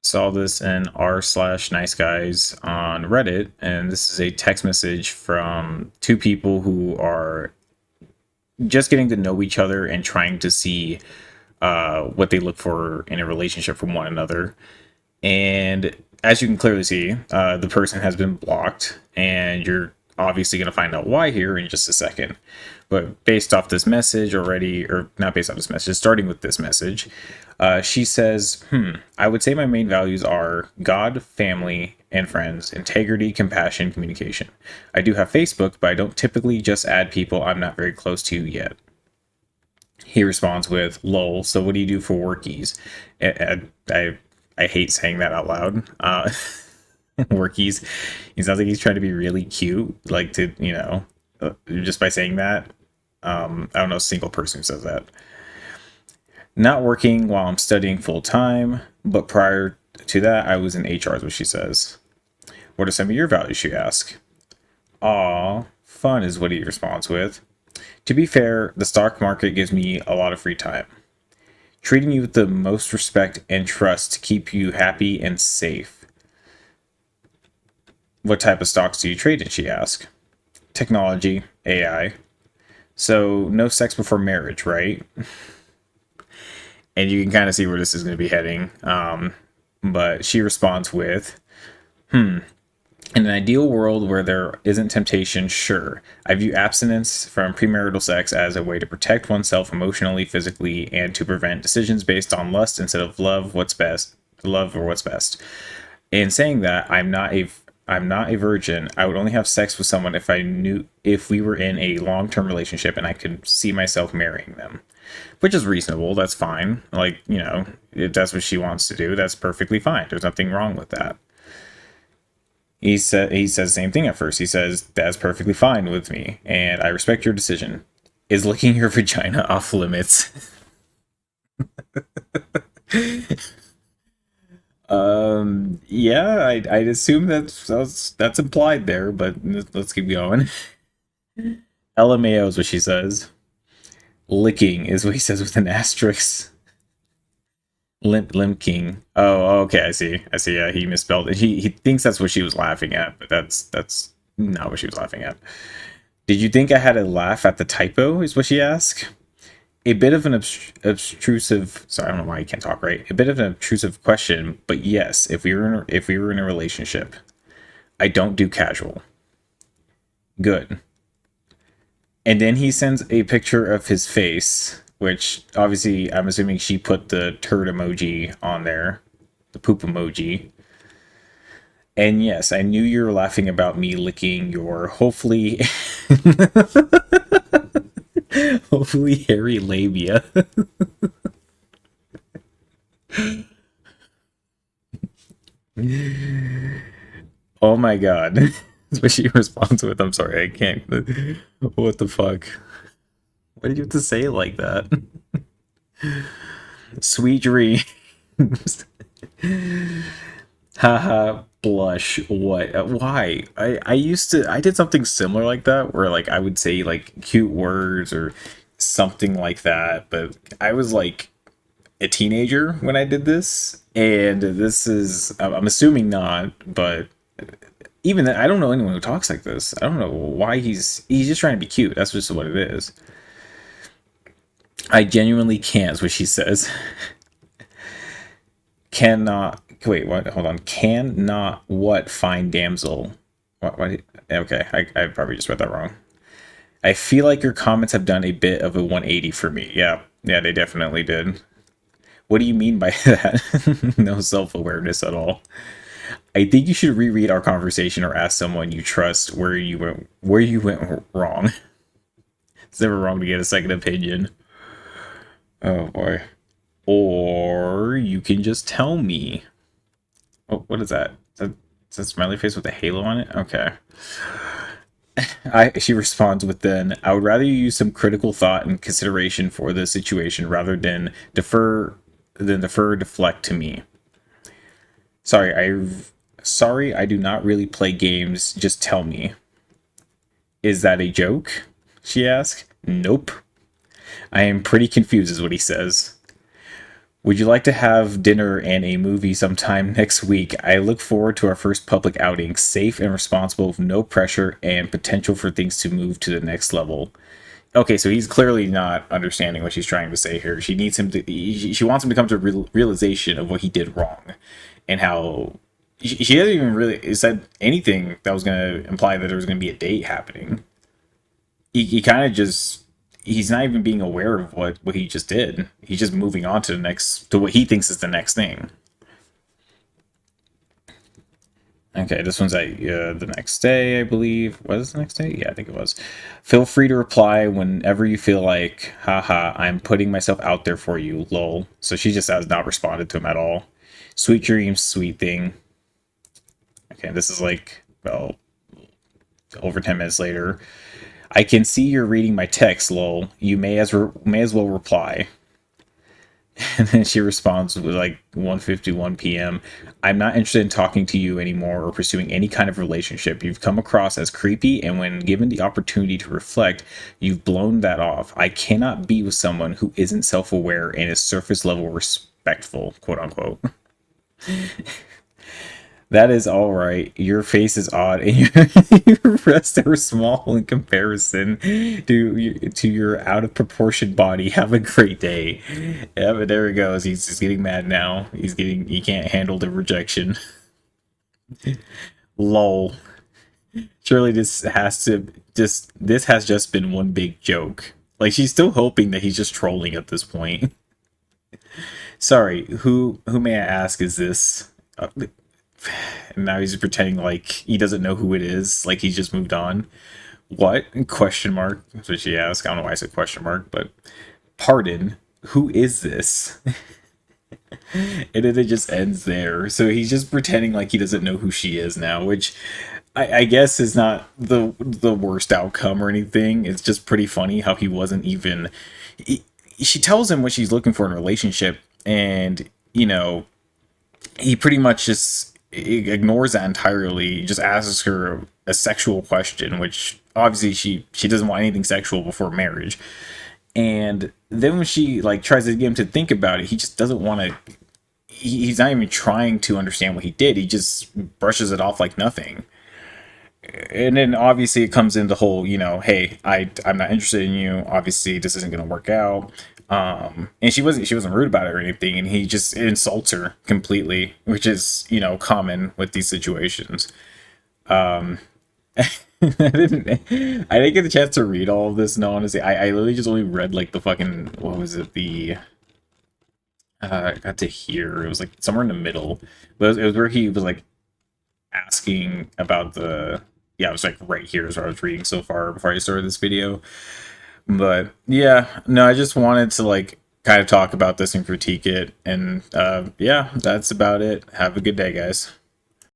Saw this in r slash nice guys on Reddit, and this is a text message from two people who are just getting to know each other and trying to see what they look for in a relationship from one another. And as you can clearly see, the person has been blocked, and you're obviously going to find out why here in just a second. But based off this message already, or not based off this message, starting with this message, she says, I would say my main values are God, family, and friends, integrity, compassion, communication. I do have Facebook, but I don't typically just add people I'm not very close to yet. He responds with, lol, so what do you do for workies? I hate saying that out loud. Workies. He sounds like he's trying to be really cute, like to, just by saying that. I don't know a single person who says that. Not working while I'm studying full time, but prior to that, I was in HR, is what she says. What are some of your values, she asks. Aw, fun is what he responds with. To be fair, the stock market gives me a lot of free time. Treating you with the most respect and trust to keep you happy and safe. What type of stocks do you trade in, she asks. Technology, AI. So, no sex before marriage, right? And you can kind of see where this is going to be heading. But she responds with, in an ideal world where there isn't temptation, sure. I view abstinence from premarital sex as a way to protect oneself emotionally, physically, and to prevent decisions based on lust instead of love or what's best. In saying that, I'm not a virgin. I would only have sex with someone if we were in a long-term relationship and I could see myself marrying them. Which is reasonable. That's fine. Like, if that's what she wants to do, that's perfectly fine. There's nothing wrong with that. He says the same thing at first. He says, that's perfectly fine with me, and I respect your decision. Is licking your vagina off limits? Yeah, I'd assume that's implied there, but let's keep going. LMAO is what she says. Licking is what he says with an asterisk. Limp King. Oh, okay, I see. Yeah, he misspelled it. He thinks that's what she was laughing at, but that's not what she was laughing at. Did you think I had a laugh at the typo? Is what she asked. A bit of an obtrusive. Sorry, I don't know why I can't talk right. A bit of an obtrusive question, but yes, if we were in a relationship, I don't do casual. Good. And then he sends a picture of his face, which obviously I'm assuming she put the turd emoji on there, the poop emoji. And yes, I knew you were laughing about me licking your hopefully hairy labia. Oh my god. That's what she responds with. I'm sorry, I can't. What the fuck? Why did you have to say it like that? Sweet dreams. Haha, blush. What? Why? I did something similar like that where like I would say like cute words or something like that, but I was like a teenager when I did this, and this is I'm assuming not, but even then, I don't know anyone who talks like this. I don't know why he's just trying to be cute. That's just what it is. I genuinely can't, is what she says. Cannot wait. What? Hold on. Cannot what? Fine damsel. What? Okay, I probably just read that wrong. I feel like your comments have done a bit of a 180 for me. Yeah, yeah, they definitely did. What do you mean by that? No self awareness at all. I think you should reread our conversation or ask someone you trust where you went wrong. It's never wrong to get a second opinion. Oh boy. Or you can just tell me. Oh, what is that? Is that smiley face with a halo on it? Okay. She responds with then, I would rather you use some critical thought and consideration for the situation rather than defer deflect to me. Sorry, I do not really play games. Just tell me. Is that a joke? She asks. Nope. I am pretty confused, is what he says. Would you like to have dinner and a movie sometime next week? I look forward to our first public outing, safe and responsible, with no pressure and potential for things to move to the next level. Okay, so he's clearly not understanding what she's trying to say here. She needs him to. She wants him to come to a realization of what he did wrong, and how she hasn't even really said anything that was going to imply that there was going to be a date happening. He kind of just, he's not even being aware of what he just did. He's just moving on to the next, to what he thinks is the next thing. Okay, this one's the next day, I believe. Was it the next day? Yeah, I think it was. Feel free to reply whenever you feel like, haha, I'm putting myself out there for you, lol. So she just has not responded to him at all. Sweet dreams, sweet thing. Okay, this is like, well, over 10 minutes later. I can see you're reading my text, lol. You may as well reply. And then she responds with like 1:51 p.m. I'm not interested in talking to you anymore or pursuing any kind of relationship. You've come across as creepy, and when given the opportunity to reflect, you've blown that off. I cannot be with someone who isn't self-aware and is surface level respectful, quote unquote. That is all right. Your face is odd, and your breasts are small in comparison to your out of proportion body. Have a great day. Yeah, but there he goes. He's getting mad now. He can't handle the rejection. Lol. Surely this has just been one big joke. Like, she's still hoping that he's just trolling at this point. Sorry, who may I ask is this? And now he's pretending like he doesn't know who it is, like he's just moved on. What? Question mark. That's what she asked. I don't know why I said question mark, but pardon, who is this? And then it just ends there. So he's just pretending like he doesn't know who she is now, which I guess is not the worst outcome or anything. It's just pretty funny how he wasn't even. She tells him what she's looking for in a relationship, and he pretty much just ignores that entirely. He just asks her a sexual question, which obviously she doesn't want anything sexual before marriage. And then when she like tries to get him to think about it, he just doesn't want to. He's not even trying to understand what he did. He just brushes it off like nothing. And then obviously it comes in the whole, hey, I'm not interested in you. Obviously this isn't gonna work out. And she wasn't rude about it or anything, and he just insults her completely, which is common with these situations. um I didn't get the chance to read all of this, no, honestly. I literally just only read like the fucking, what was it, the I got to hear it was like somewhere in the middle, but it was where he was like asking about the, yeah, it was like right here is where I was reading so far before I started this video. But yeah, no, I just wanted to like kind of talk about this and critique it. And yeah, that's about it. Have a good day, guys.